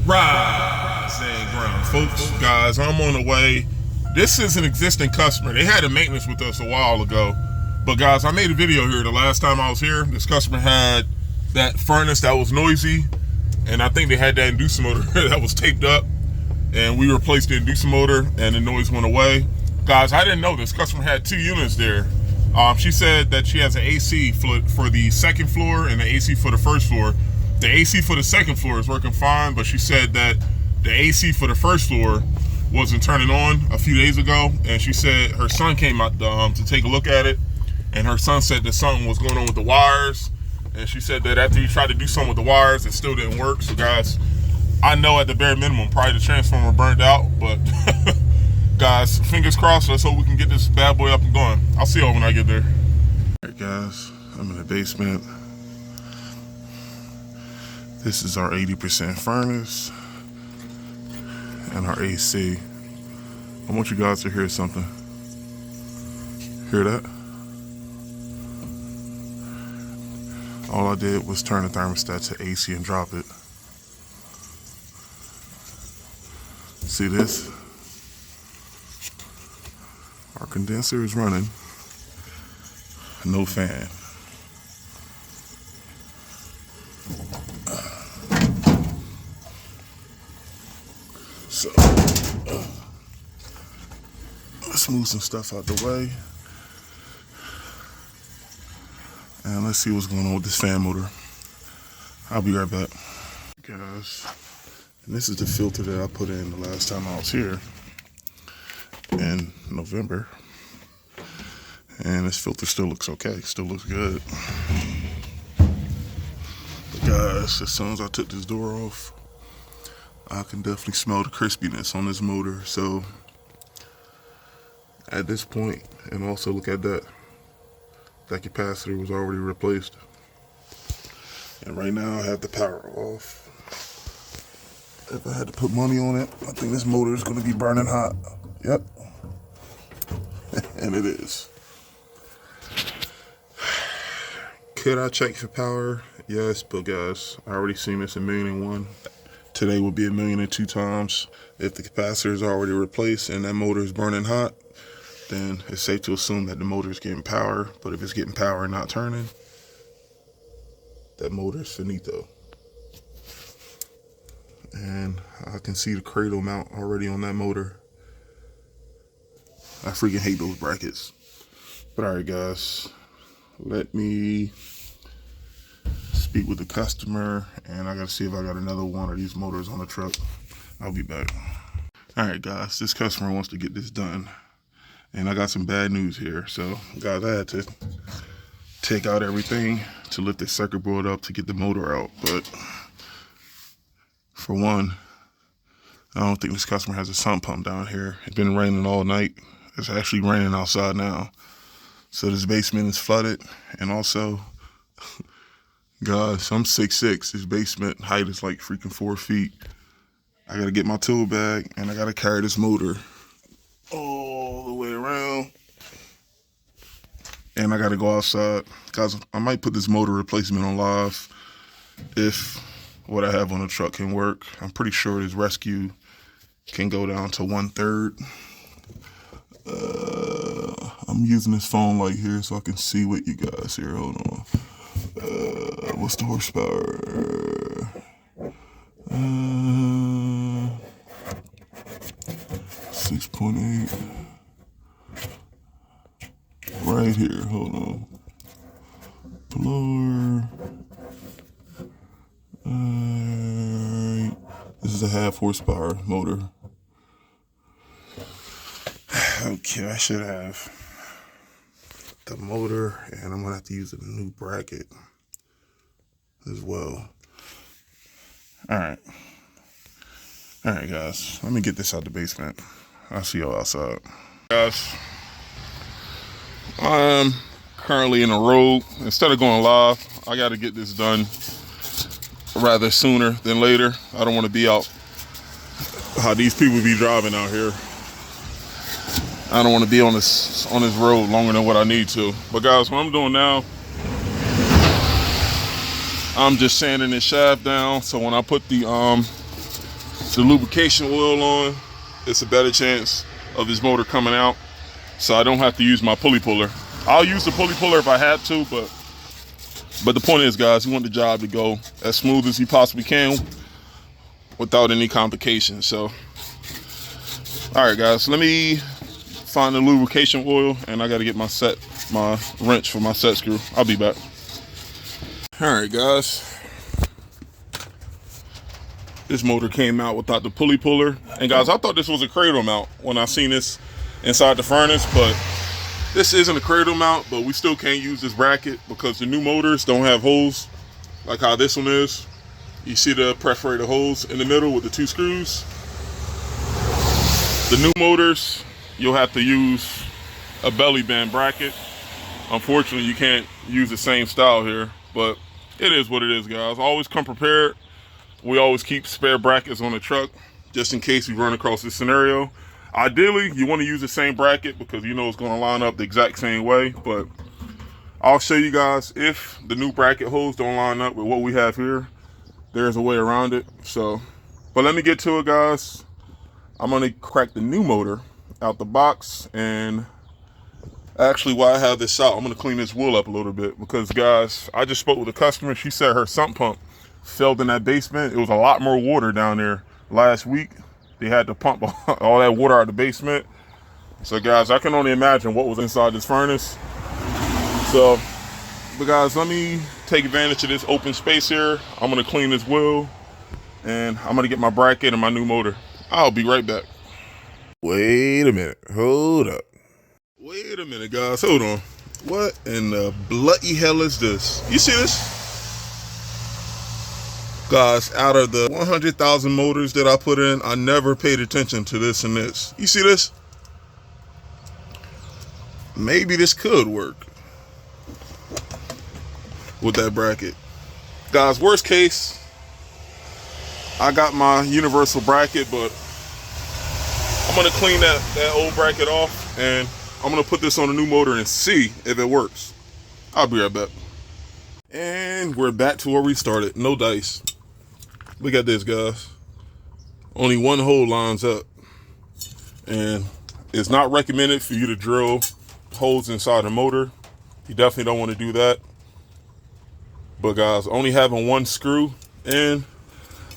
Rise and ground, folks. Guys, I'm on the way. This is an existing customer. They had a maintenance with us a while ago. But guys, I made a video here the last time I was here. This customer had that furnace that was noisy. And I think they had that inducer motor that was taped up. And we replaced the inducer motor and the noise went away. Guys, I didn't know this customer had 2 units there. She said that she has an AC for the second floor and an AC for the first floor. The AC for the second floor is working fine, but she said that the AC for the first floor wasn't turning on a few days ago, and she said her son came out to take a look at it, and her son said that something was going on with the wires, and she said that after he tried to do something with the wires, it still didn't work. So guys, I know at the bare minimum, probably the transformer burned out, but guys, fingers crossed, let's hope we can get this bad boy up and going. I'll see y'all when I get there. All right guys, I'm in the basement. This is our 80% furnace and our AC. I want you guys to hear something. Hear that? All I did was turn the thermostat to AC and drop it. See this? Our condenser is running. No fan. So, let's move some stuff out the way. And let's see what's going on with this fan motor. I'll be right back. Guys, and this is the filter that I put in the last time I was here in November. And this filter still looks okay, still looks good. But guys, as soon as I took this door off, I can definitely smell the crispiness on this motor. So at this point, and also look at that capacitor was already replaced. And right now I have the power off. If I had to put money on it, I think this motor is going to be burning hot. Yep. And it is. Could I check for power? Yes, but guys, I already seen this 1,000,001. Today will be 1,000,002 times. If the capacitor is already replaced and that motor is burning hot, then it's safe to assume that the motor is getting power. But if it's getting power and not turning, that motor is finito. And I can see the cradle mount already on that motor. I freaking hate those brackets. But alright guys, let me speak with the customer, and I gotta see if I got another one of these motors on the truck. I'll be back. Alright guys, this customer wants to get this done, and I got some bad news here. So guys, I had to take out everything to lift the circuit board up to get the motor out. But for one, I don't think this customer has a sump pump down here. It's been raining all night. It's actually raining outside now. So this basement is flooded, and also, guys, I'm 6'6". This basement height is like freaking 4 feet. I gotta get my tool bag, and I gotta carry this motor all the way around. And I gotta go outside. Guys, I might put this motor replacement on live if what I have on the truck can work. I'm pretty sure this rescue can go down to 1/3. I'm using this phone light here so I can see what you guys here. Hold on. What's the horsepower? 6.8. Right here. Hold on. Blower. This is a 1/2 horsepower motor. Okay, I should have the motor, and I'm gonna have to use a new bracket as well. All right guys, let me get this out the basement. I'll see y'all outside. Guys, I'm currently in the road. Instead of going live, I gotta get this done rather sooner than later. I don't want to be out how these people be driving out here. I don't want to be on this road longer than what I need to. But guys, what I'm doing now, I'm just sanding this shaft down. So when I put the the lubrication oil on, it's a better chance of this motor coming out. So I don't have to use my pulley puller. I'll use the pulley puller if I have to, but the point is, guys, you want the job to go as smooth as you possibly can without any complications. So, all right, guys, let me find the lubrication oil, and I got to get my wrench for my set screw. I'll be back. All right, guys. This motor came out without the pulley puller. And guys, I thought this was a cradle mount when I seen this inside the furnace, but this isn't a cradle mount, but we still can't use this bracket because the new motors don't have holes like how this one is. You see the perforated holes in the middle with the 2 screws. The new motors, you'll have to use a belly band bracket. Unfortunately, you can't use the same style here, but it is what it is, guys. Always come prepared. We always keep spare brackets on the truck just in case we run across this scenario. Ideally, you want to use the same bracket because you know it's going to line up the exact same way, but I'll show you guys if the new bracket holes don't line up with what we have here. There's a way around it. So, but let me get to it, guys. I'm going to crack the new motor out the box, and actually while I have this out, I'm going to clean this wheel up a little bit because, guys, I just spoke with a customer. She said her sump pump failed in that basement. It was a lot more water down there last week. They had to pump all that water out of the basement. So, guys, I can only imagine what was inside this furnace. So, but guys, let me take advantage of this open space here. I'm going to clean this wheel, and I'm going to get my bracket and my new motor. I'll be right back. Wait a minute. Hold up. Wait a minute, guys. Hold on. What in the bloody hell is this? You see this? Guys, out of the 100,000 motors that I put in, I never paid attention to this and this. You see this? Maybe this could work with that bracket. Guys, worst case, I got my universal bracket, but I'm gonna clean that old bracket off, and I'm gonna put this on a new motor and see if it works. I'll be right back. And we're back to where we started. No dice. Look at this, guys. Only one hole lines up, and it's not recommended for you to drill holes inside the motor. You definitely don't want to do that. But guys, only having one screw in,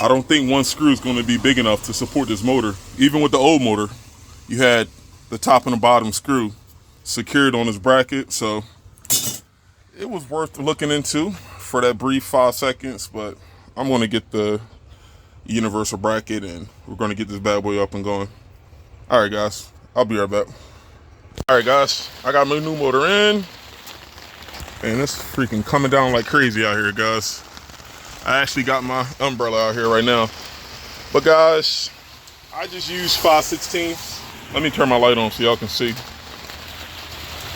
I don't think one screw is going to be big enough to support this motor. Even with the old motor, you had the top and the bottom screw secured on this bracket, so it was worth looking into for that brief 5 seconds. But I'm going to get the universal bracket, and we're going to get this bad boy up and going. All right, guys, I'll be right back. All right, guys, I got my new motor in, and it's freaking coming down like crazy out here, guys. I actually got my umbrella out here right now. But guys, I just used 5/16. Let me turn my light on so y'all can see.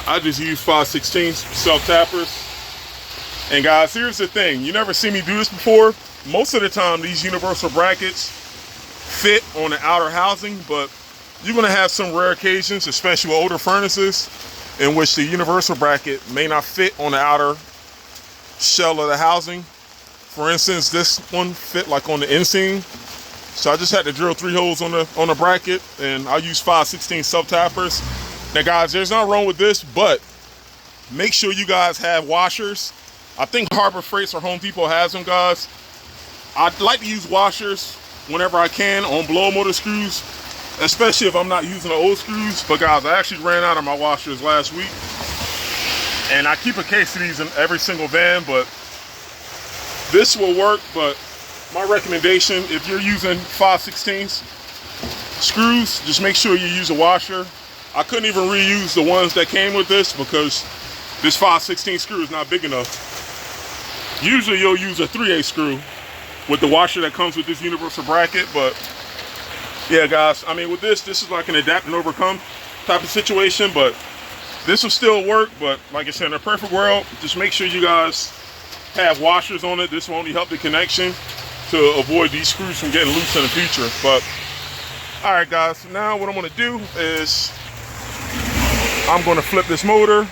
I just used 5/16 self-tappers. And guys, here's the thing. You never see me do this before. Most of the time, these universal brackets fit on the outer housing, but you're gonna have some rare occasions, especially with older furnaces, in which the universal bracket may not fit on the outer shell of the housing. For instance, this one fit like on the inseam. So I just had to drill 3 holes on the bracket, and I use 5/16 self-tappers. Now guys, there's nothing wrong with this, but make sure you guys have washers. I think Harbor Freight or Home Depot has them, guys. I'd like to use washers whenever I can on blow motor screws, especially if I'm not using the old screws. But guys, I actually ran out of my washers last week, and I keep a case of these in every single van, but this will work. But my recommendation, if you're using 5/16 screws, just make sure you use a washer. I couldn't even reuse the ones that came with this because this 5/16 screw is not big enough. Usually you'll use a 3/8 screw with the washer that comes with this universal bracket. But yeah, guys, I mean, with this is like an adapt and overcome type of situation, but this will still work. But like I said, in a perfect world, just make sure you guys have washers on it. This will only help the connection to avoid these screws from getting loose in the future. But all right, guys, now what I'm going to do is I'm going to flip this motor.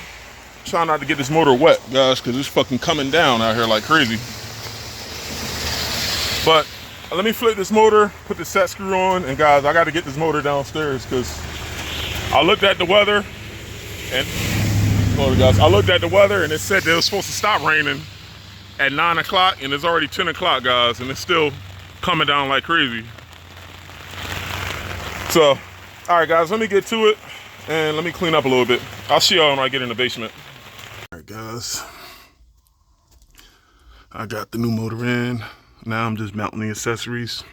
Try not to get this motor wet, guys, because it's fucking coming down out here like crazy. But let me flip this motor, put the set screw on, and guys, I got to get this motor downstairs because I looked at the weather and it said that it was supposed to stop raining at 9 o'clock, and it's already 10 o'clock, guys, and it's still coming down like crazy. So, all right, guys, let me get to it and let me clean up a little bit. I'll see y'all when I get in the basement. All right, guys, I got the new motor in. Now I'm just mounting the accessories.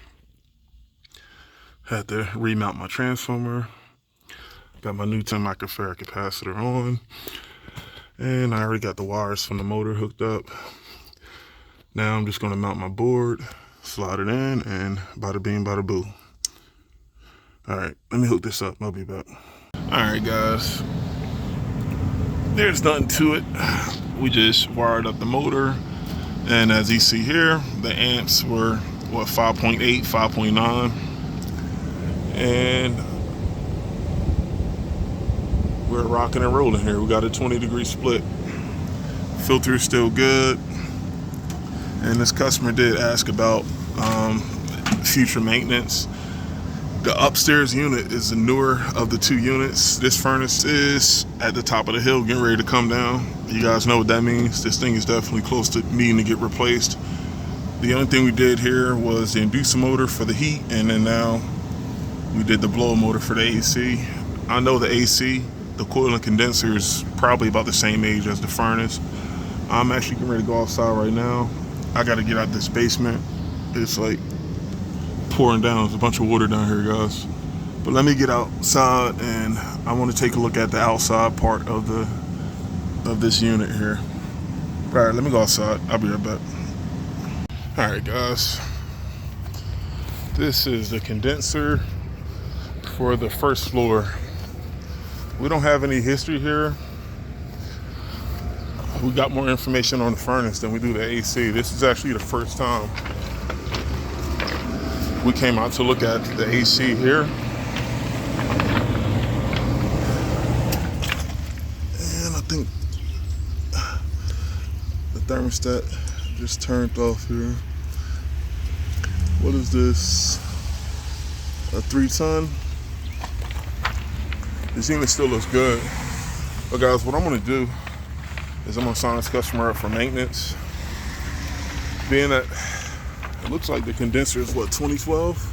Had to remount my transformer. Got my new 10 microfarad capacitor on. And I already got the wires from the motor hooked up. Now I'm just gonna mount my board, slide it in, and bada bing, bada boo. All right, let me hook this up, I'll be back. All right, guys. There's nothing to it. We just wired up the motor. And as you see here, the amps were, what, 5.8, 5.9. And we're rocking and rolling here. We got a 20-degree split. Filter is still good. And this customer did ask about future maintenance. The upstairs unit is the newer of the two units. This furnace is at the top of the hill, getting ready to come down. You guys know what that means. This thing is definitely close to needing to get replaced. The only thing we did here was the inducer motor for the heat, and then now we did the blower motor for the AC. I know the AC, the coil and condenser, is probably about the same age as the furnace. I'm actually getting ready to go outside right now. I got to get out this basement. It's like pouring down. There's a bunch of water down here, guys. But let me get outside, and I want to take a look at the outside part of this unit here. All right, let me go outside. I'll be right back. All right, guys. This is the condenser for the first floor. We don't have any history here. We got more information on the furnace than we do the AC. This is actually the first time we came out to look at the AC here. And I think the thermostat just turned off here. What is this? A 3-ton? This unit still looks good. But guys, what I'm gonna do is I'm gonna sign this customer up for maintenance. Being that it looks like the condenser is, what, 2012?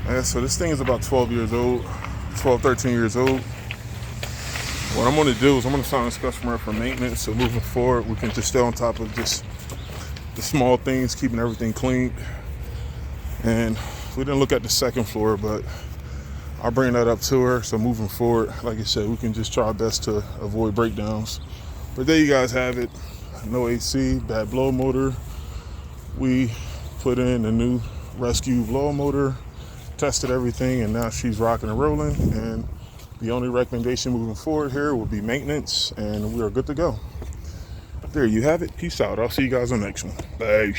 Yeah, so this thing is about 12 years old, 12, 13 years old. What I'm gonna do is I'm gonna sign this customer up for maintenance, so moving forward, we can just stay on top of just the small things, keeping everything clean. And we didn't look at the second floor, but I'll bring that up to her. So moving forward, like I said, we can just try our best to avoid breakdowns. But there you guys have it. No AC, bad blow motor. We put in a new rescue blow motor, tested everything, and now she's rocking and rolling. And the only recommendation moving forward here will be maintenance, and we are good to go. There you have it. Peace out. I'll see you guys on the next one. Bye.